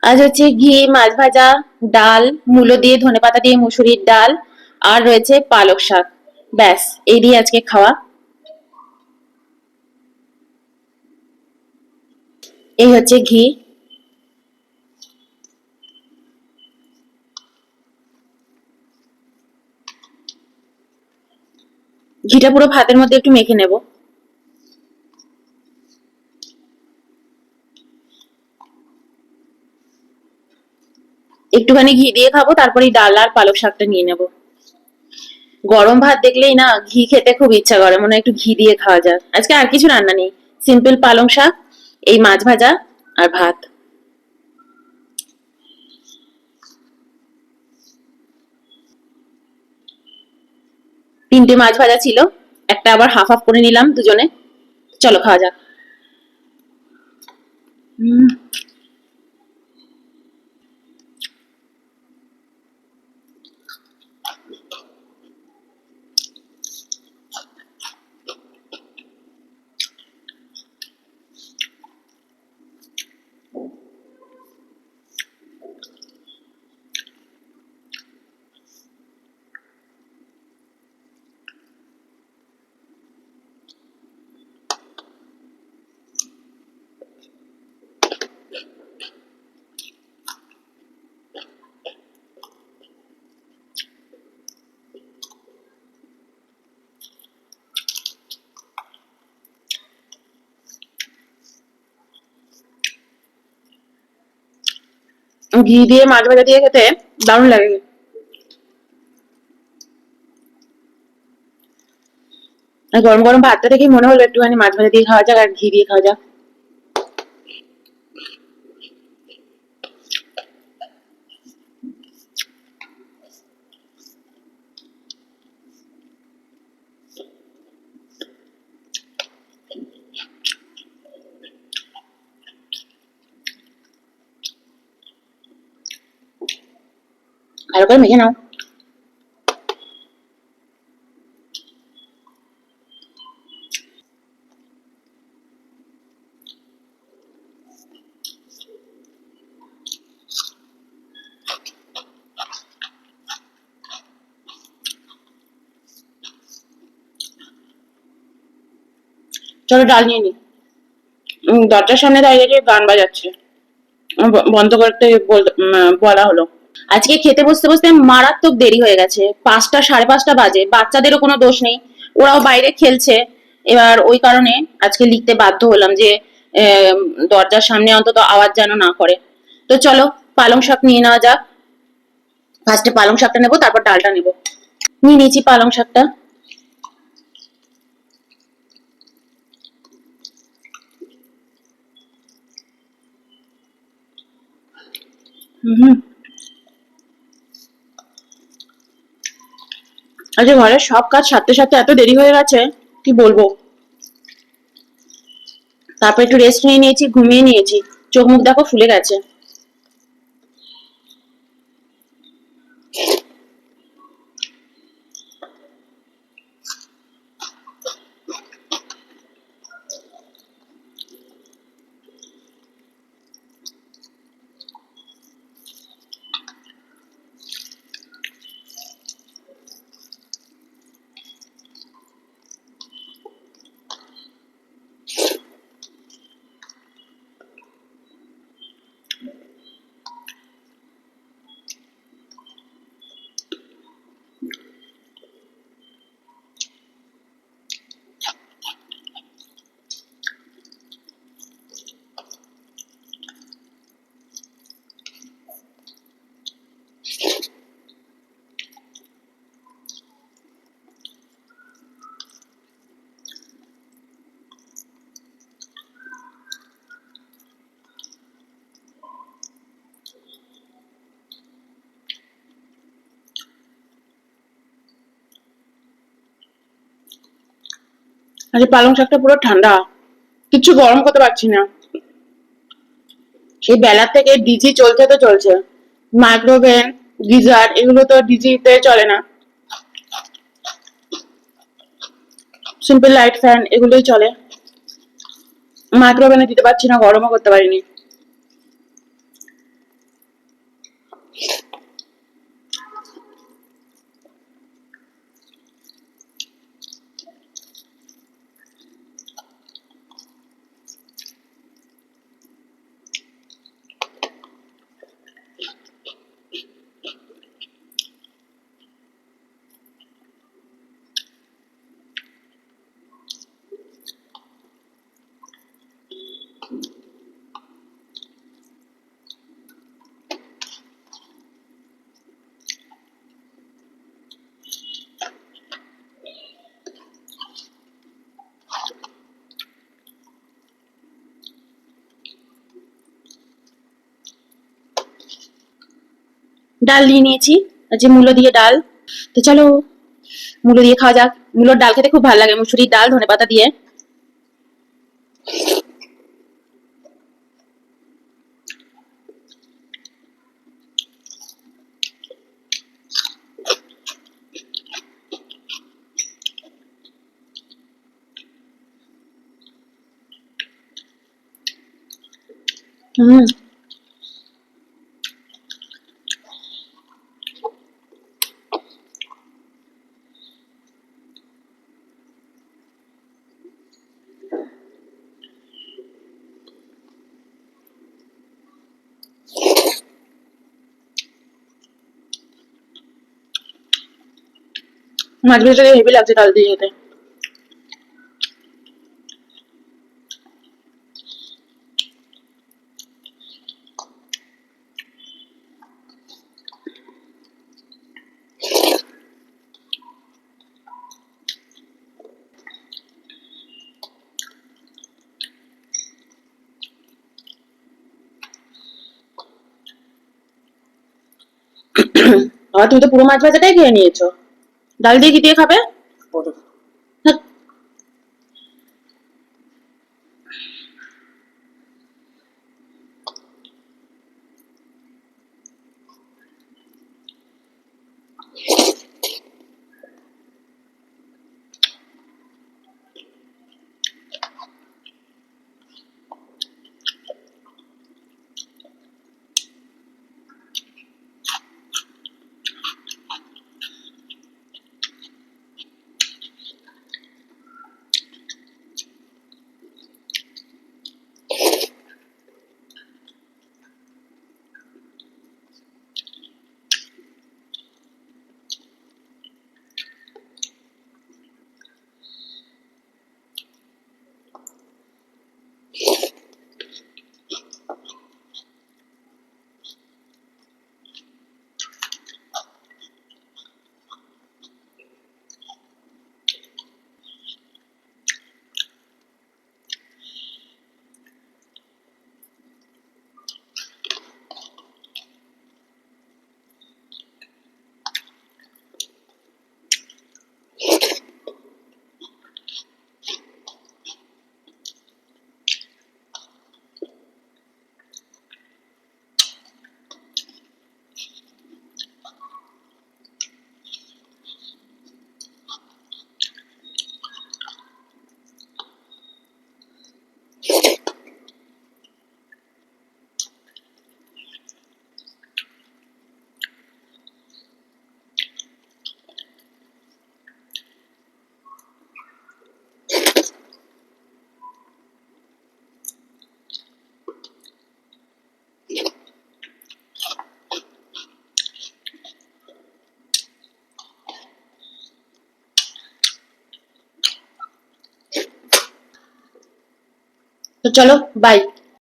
আজ হচ্ছে ঘি, মাছ ভাজা, ডাল, মূলো দিয়ে, ধনেপাতা দিয়ে মুসুরির ডাল, আর রয়েছে পালক শাক। ব্যাস, এই দিয়ে আজকে খাওয়া। এই হচ্ছে ঘি। ঘিটা পুরো ভাতের মধ্যে একটু মেখে নেব। একটুখানি ঘি দিয়ে খাবো, তারপরে ডাল আর পালক শাকটা নিয়ে নেব। গরম ভাত দেখলেই না ঘি খেতে খুব ইচ্ছা করে, মনে হয় একটু ঘি দিয়ে খাওয়া যাক। আজকে আর কিছু রান্না নেই, সিম্পল পালং শাক, এই মাছ ভাজা আর ভাত। তিনটে মাছ ভাজা ছিল, একটা আবার হাফ হাফ করে নিলাম দুজনে। চলো খাওয়া যাক। ঘি দিয়ে মাছ ভাজা দিয়ে খেতে দারুণ লাগে। আর গরম গরম ভাতটা দেখেই মনে হলো একটুখানি মাছ ভাজা দিয়ে খাওয়া যাক আর ঘি দিয়ে খাওয়া যাক। ভালো করে মেখে নাও। চলো ডাল নিয়ে নি। দরজার সামনে দাঁড়িয়ে দাঁড়িয়ে গান বাজাচ্ছে, বন্ধ করতে বলা হলো। আজকে খেতে বসতে বসতে মারাত্মক দেরি হয়ে গেছে, 5টা 5:30 বাজে। বাচ্চাদেরও কোনো দোষ নেই, ওরাও বাইরে খেলছে। এবার ওই কারণে আজকে লিখতে বাধ্য হলাম যে দরজার সামনে অন্তত আওয়াজ যেন না করে। তো চলো পালং শাক নিয়ে নেওয়া যাক। ফার্স্টে পালং শাকটা নেবো, তারপর ডালটা নেবো। নিয়ে নিয়েছি পালং শাকটা। হুম। আজকে ঘরের সব কাজ সারতে সারতে এত দেরি হয়ে গেছে, কি বলবো। তারপর একটু রেস্ট নিয়ে নিয়েছি, ঘুমিয়ে নিয়েছি। চোখ মুখ দেখো ফুলে গেছে। আরে পালং শাকটা পুরো ঠান্ডা, কিছু গরম করতে পারছি না। সেই বেলা থেকে ডিজি চলছে তো চলছে। মাইক্রোওভেন, গিজার এগুলো তো ডিজিতে চলে না, সিম্পল লাইট ফ্যান এগুলোই চলে। মাইক্রোওভেনে দিতে পারছি না, গরমও করতে পারিনি। ডাল নিয়ে নিয়েছি, যে মূলো দিয়ে ডাল। তো চলো মূলো দিয়ে খাওয়া যাক। মূলোর ডাল খেতে খুব ভালো লাগে, মুসুরির ডাল ধনেপাতা দিয়ে। হুম। মাছ ভাজাটা হেভি লাগছে ডাল দিয়ে খেতে। আর তুমি তো পুরো মাছ ভাজাটাই খেয়ে নিয়েছো, ডাল দিয়ে কি দিয়ে খাবে? হ্যাঁ। তো চলো বাই।